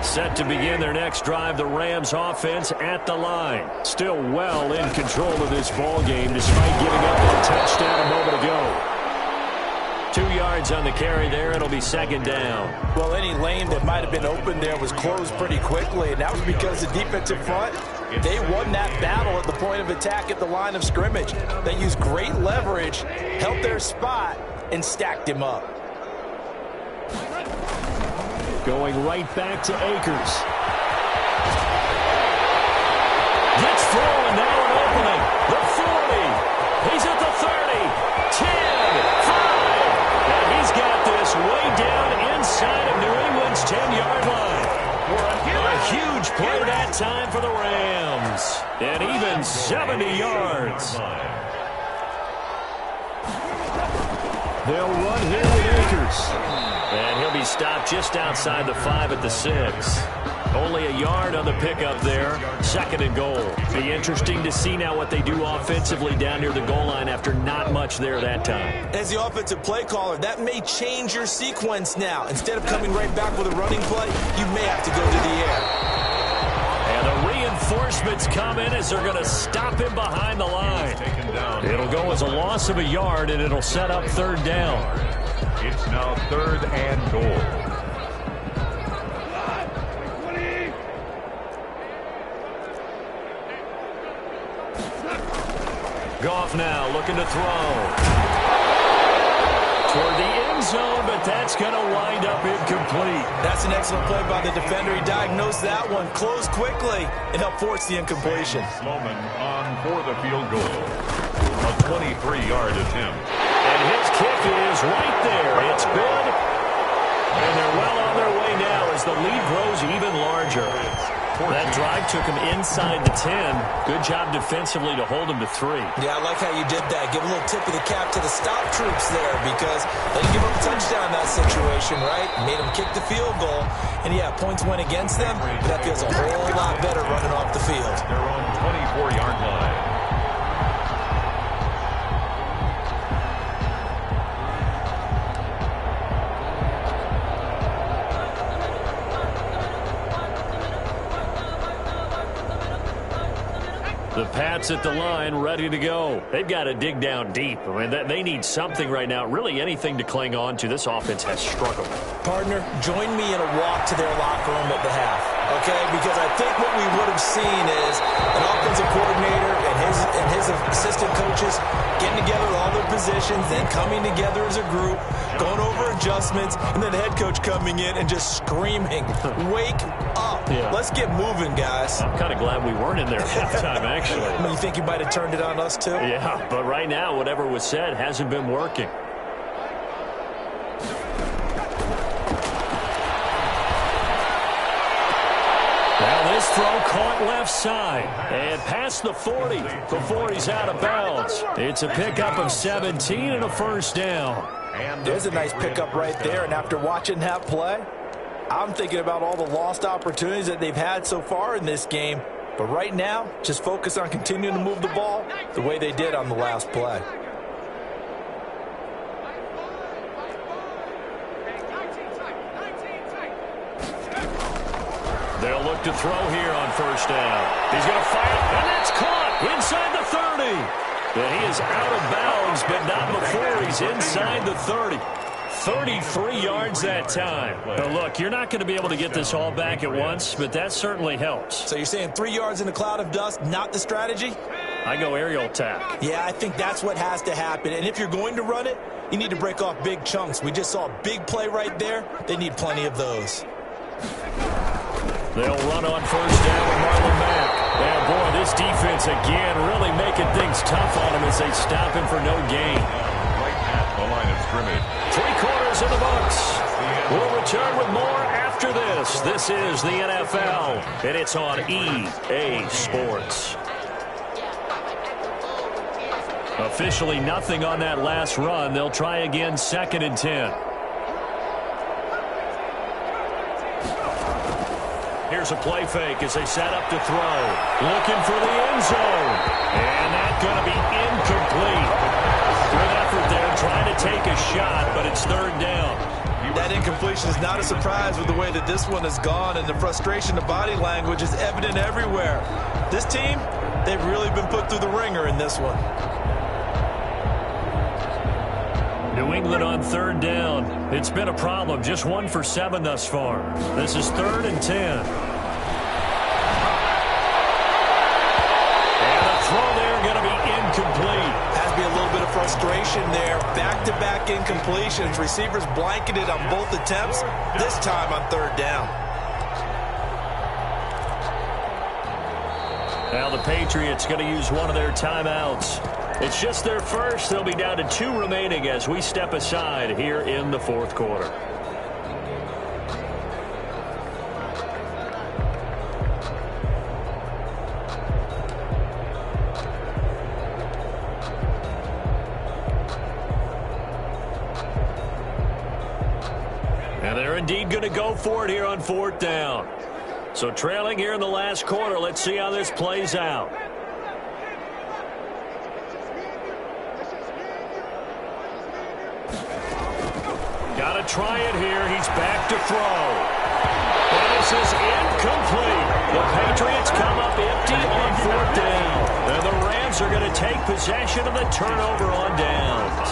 A: Set to begin their next drive, the Rams offense at the line. Still well in control of this ball game despite giving up a touchdown a moment ago. 2 yards on the carry there. It'll be second down.
B: Well, any lane that might have been open there was closed pretty quickly, and that was because the defensive front, they won that battle at the point of attack at the line of scrimmage. They used great leverage, held their spot, and stacked him up.
A: Going right back to Akers. Gets through, and now an opening. The 40. He's at the 30. 10. 5. And he's got this way down inside of New England's 10-yard line. A huge play that time for the Rams. And even 70 yards. They'll run here with Akers. And he'll be stopped just outside the 5 at the 6. Only a yard on the pickup there. Second and goal. Be interesting to see now what they do offensively down near the goal line after not much there that time.
B: As the offensive play caller, that may change your sequence now. Instead of coming right back with a running play, you may have to go to the air.
A: And the reinforcements come in as they're going to stop him behind the line. It'll go as a loss of a yard, and it'll set up third down.
C: It's now third and goal.
A: Goff now looking to throw. Toward the end zone, but that's going to wind up incomplete.
B: That's an excellent play by the defender. He diagnosed that one, closed quickly, and helped force the incompletion.
C: Sloman on for the field goal. A 23-yard attempt.
A: And his kick is right there. It's good. And they're well on their way now as the lead grows even larger. That drive took him inside the 10. Good job defensively to hold him to 3.
B: Yeah, I like how you did that. Give a little tip of the cap to the stop troops there because they didn't give up a touchdown in that situation, right? Made them kick the field goal. And, yeah, points went against them, but that feels a whole lot better running off the field.
C: They're on 24-yard line.
A: The Pats at the line, ready to go. They've got to dig down deep. I mean, they need something right now, really anything to cling on to. This offense has struggled.
B: Partner, join me in a walk to their locker room at the half, okay? Because I think what we would have seen is an offensive coordinator and his assistant coaches getting together with all their positions, then coming together as a group, going over adjustments, and then the head coach coming in and just screaming, wake up. Yeah. Let's get moving, guys.
A: I'm kind of glad we weren't in there at halftime, actually.
B: You think you might have turned it on us, too?
A: Yeah, but right now, whatever was said hasn't been working. Now this throw caught left side and past the 40 before he's out of bounds. It's a pickup of 17 and a first down.
B: And there's a nice pickup right there, and after watching that play, I'm thinking about all the lost opportunities that they've had so far in this game. But right now, just focus on continuing to move the ball the way they did on the last play.
A: They'll look to throw here on first down. He's going to fire, and that's caught inside the 30. And he is out of bounds, but not before he's inside the 30. 33 yards that time. But look, you're not going to be able to get this all back at once, but that certainly helps.
B: So you're saying 3 yards in a cloud of dust, not the strategy?
A: I go aerial attack.
B: Yeah, I think that's what has to happen. And if you're going to run it, you need to break off big chunks. We just saw a big play right there. They need plenty of those.
A: They'll run on first down with Marlon Mack. And boy, this defense again really making things tough on him as as they stop him for no gain.
C: Right at the line of scrimmage.
A: 3/4 in the books. We'll return with more after this. This is the NFL, and it's on EA Sports. Officially nothing on that last run. They'll try again, 2nd and 10. Here's a play fake as they set up to throw. Looking for the end zone. And that's going to be incomplete. Good effort there trying to take a shot, but it's 3rd down.
B: That incompletion is not a surprise with the way that this one has gone, and the frustration, the body language is evident everywhere. This team, they've really been put through the ringer in this one.
A: New England on 3rd down. It's been a problem. Just 1 for 7 thus far. This is 3rd and 10. And the throw there going to be incomplete.
B: Has to be a little bit of frustration there. Back-to-back incompletions. Receivers blanketed on both attempts. This time on 3rd down.
A: Now the Patriots going to use one of their timeouts. It's just their first. They'll be down to 2 remaining as we step aside here in the 4th quarter. And they're indeed going to go for it here on 4th down. So trailing here in the last quarter, let's see how this plays out. Got to try it here. He's back to throw. And this is incomplete. The Patriots come up empty on 4th down. And the Rams are going to take possession of the turnover on downs.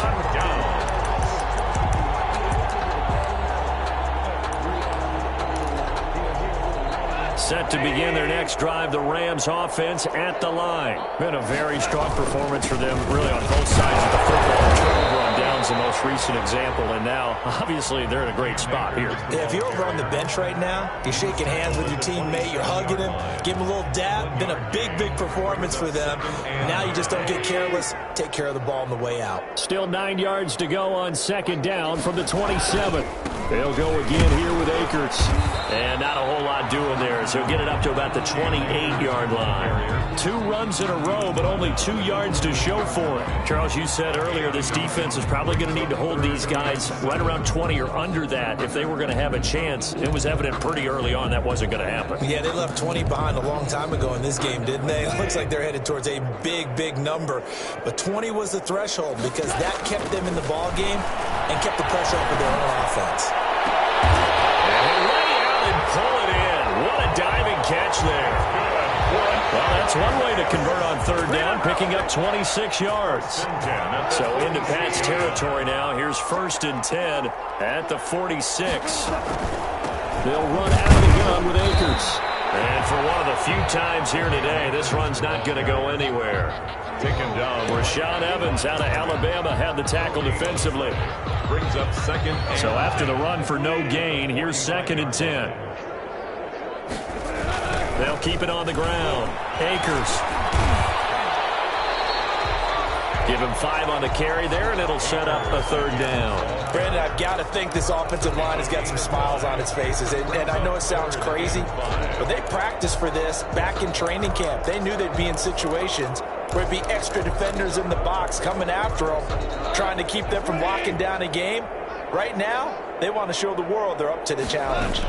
A: Set to begin their next drive, the Rams offense at the line. Been a very strong performance for them, really, on both sides of the football. Turnover on downs, the most recent example, and now, obviously, they're in a great spot here.
B: Yeah, if you're over on the bench right now, you're shaking hands with your teammate, you're hugging him, give him a little dab. Been a big, big performance for them. Now you just don't get careless. Take care of the ball on the way out.
A: Still 9 yards to go on 2nd down from the 27. They'll go again here with Akers. And not a whole lot doing there, so he'll get it up to about the 28-yard line. 2 runs in a row, but only 2 yards to show for it. Charles, you said earlier this defense is probably going to need to hold these guys right around 20 or under that if they were going to have a chance. It was evident pretty early on that wasn't going to happen.
B: Yeah, they left 20 behind a long time ago in this game, didn't they? It looks like they're headed towards a big, big number. But 20 was the threshold because that kept them in the ball game and kept the pressure off of their own offense.
A: Pull it in. What a diving catch there. Well, that's one way to convert on 3rd down, picking up 26 yards. So into Pat's territory now. Here's 1st and 10 at the 46. They'll run out of the gun with Akers. And for one of the few times here today, this run's not going to go anywhere.
C: Taken down.
A: Rashaan Evans out of Alabama had the tackle defensively.
C: Brings up 2nd and
A: So after the run for no gain, here's 2nd and 10. They'll keep it on the ground. Akers. Give him 5 on the carry there, and it'll set up a 3rd down.
B: Brandon, I've got to think this offensive line has got some smiles on its faces. And I know it sounds crazy, but they practiced for this back in training camp. They knew they'd be in situations where it'd be extra defenders in the box coming after them, trying to keep them from locking down a game. Right now, they want to show the world they're up to the challenge.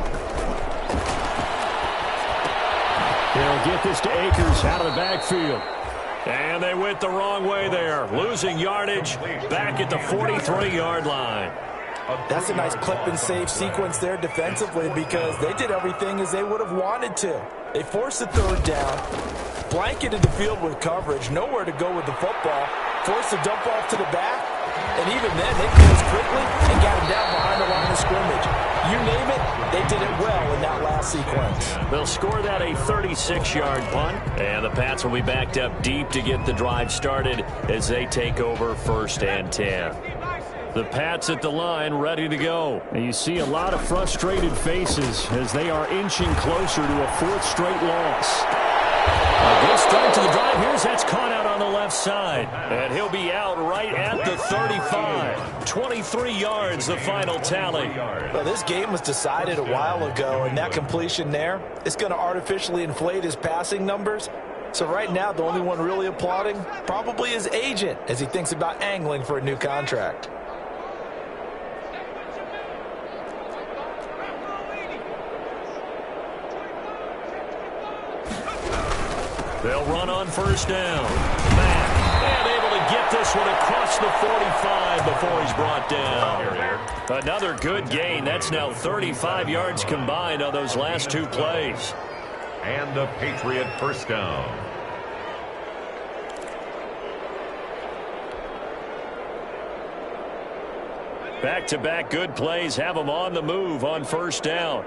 A: They'll get this to Akers out of the backfield. And they went the wrong way there. Losing yardage back at the 43-yard line.
B: That's a nice clip and save sequence there defensively because they did everything as they would have wanted to. They forced the 3rd down, blanketed the field with coverage, nowhere to go with the football, forced the dump off to the back, and even then they closed quickly and got him down behind the line of scrimmage. You name it, they did it well in that last sequence.
A: They'll score that a 36-yard punt, and the Pats will be backed up deep to get the drive started as they take over 1st and 10. The Pats at the line ready to go. And you see a lot of frustrated faces as they are inching closer to a 4th straight loss. A good start to the drive. That's caught out on the left side. And he'll be out right at the 35. 23 yards, the final tally.
B: Well, this game was decided a while ago, and that completion there is going to artificially inflate his passing numbers. So right now, the only one really applauding probably his agent as he thinks about angling for a new contract.
A: They'll run on first down. Back. And able to get this one across the 45 before he's brought down. Another good gain. That's now 35 yards combined on those last two plays.
C: And a Patriot first down.
A: Back-to-back good plays have them on the move on first down.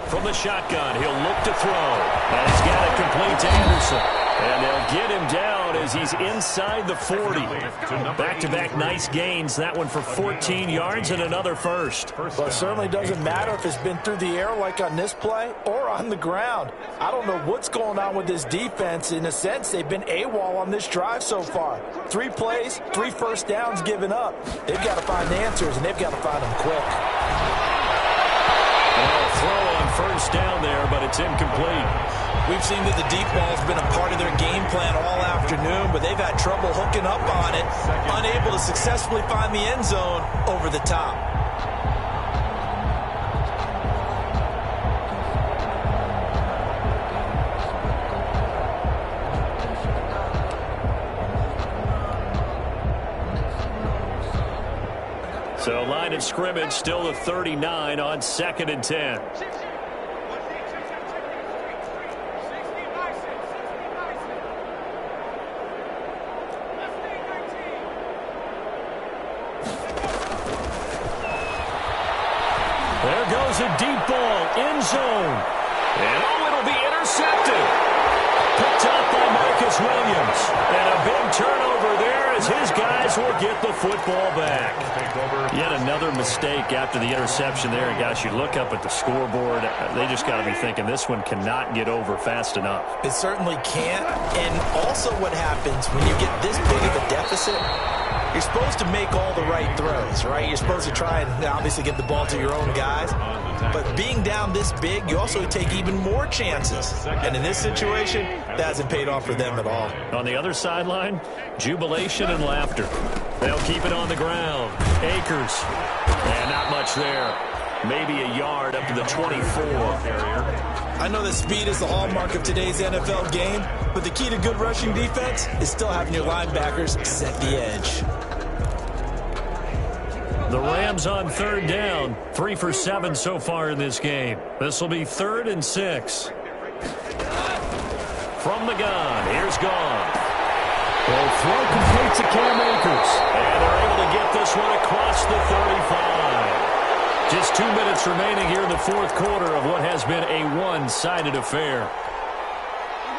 A: From the shotgun, he'll look to throw. And he's got it complete to Anderson. And they'll get him down as he's inside the 40. Back-to-back nice gains. That one for 14 yards and another first.
B: Well, it certainly doesn't matter if it's been through the air like on this play or on the ground. I don't know what's going on with this defense. In a sense, they've been AWOL on this drive so far. 3 plays, 3 first downs given up. They've got to find answers, and they've got to find them quick.
A: Throw on first down there, but it's incomplete.
B: We've seen that the deep ball's been a part of their game plan all afternoon, but they've had trouble hooking up on it, unable to successfully find the end zone over the top.
A: So line of scrimmage still the 39 on 2nd and 10. There goes a deep ball, end zone. And oh, it'll be intercepted. Picked up by Marcus Williams. And a big turnover there as his guys will get the football back. Yet another mistake after the interception there. And gosh, you look up at the scoreboard, they just got to be thinking this one cannot get over fast enough.
B: It certainly can't. And also what happens when you get this big of a deficit, you're supposed to make all the right throws, right? You're supposed to try and obviously get the ball to your own guys. But being down this big, you also take even more chances. And in this situation, that hasn't paid off for them at all.
A: On the other sideline, jubilation and laughter. They'll keep it on the ground. Akers. And not much there. Maybe a yard up to the 24.
B: I know that speed is the hallmark of today's NFL game, but the key to good rushing defense is still having your linebackers set the edge.
A: The Rams on 3rd down. 3 for 7 so far in this game. This will be 3rd and 6. From the gun, here's Gone. They'll throw complete to Cam Akers. And they're able to get this one across the 35. Just 2 minutes remaining here in the 4th quarter of what has been a one-sided affair.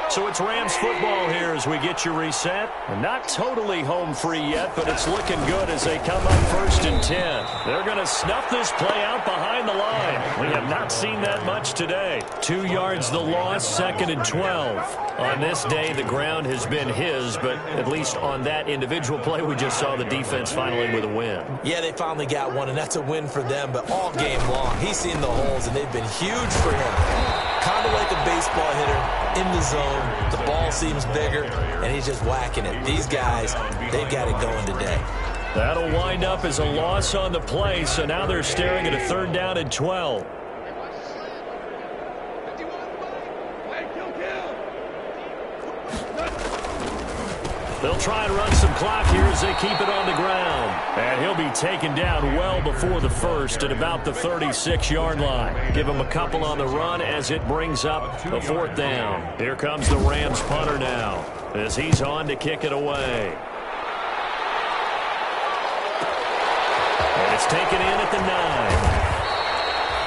A: So it's Rams football here as we get you reset. Not totally home free yet, but it's looking good as they come up 1st and 10. They're going to snuff this play out behind the line. We have not seen that much today. 2 yards the loss, 2nd and 12. On this day, the ground has been his, but at least on that individual play, we just saw the defense finally with a win.
B: Yeah, they finally got one, and that's a win for them, but all game long, he's seen the holes, and they've been huge for him. Kind of like a baseball hitter in the zone. The ball seems bigger, and he's just whacking it. These guys, they've got it going today.
A: That'll wind up as a loss on the play, so now they're staring at a 3rd down and 12. They'll try and run some clock here as they keep it on the ground. And he'll be taken down well before the first at about the 36-yard line. Give him a couple on the run as it brings up a 4th down. Here comes the Rams punter now as he's on to kick it away. And it's taken in at the 9.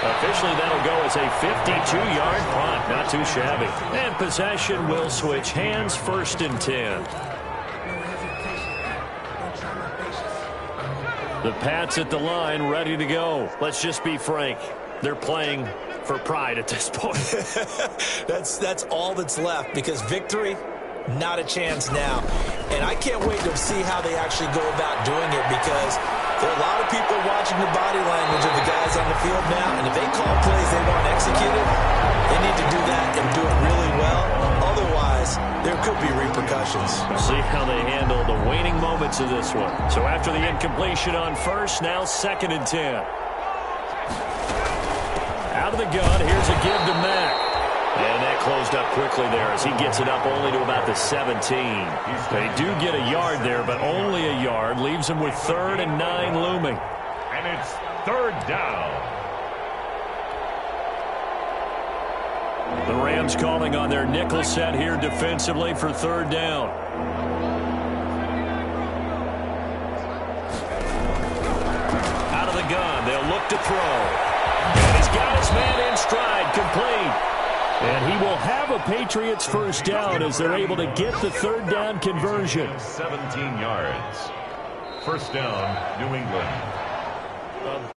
A: Officially, that'll go as a 52-yard punt. Not too shabby. And possession will switch hands, 1st and 10. The Pats at the line, ready to go. Let's just be frank. They're playing for pride at this point.
B: That's all that's left, because victory, not a chance now. And I can't wait to see how they actually go about doing it, because there are a lot of people watching the body language of the guys on the field now, and if they call plays they want executed, they need to do that and do it really well. Otherwise, there could be repercussions.
A: See how they handle the waning moments of this one. So after the incompletion on 1st, now 2nd and 10. Out of the gun, here's a give to Mack. And that closed up quickly there as he gets it up only to about the 17. They do get a yard there, but only a yard. Leaves them with 3rd and 9 looming.
C: And it's 3rd down.
A: The Rams calling on their nickel set here defensively for 3rd down. Out of the gun, they'll look to throw. And he's got his man in stride, complete. And he will have a Patriots 1st down as they're able to get the 3rd down conversion.
C: 17 yards. 1st down, New England.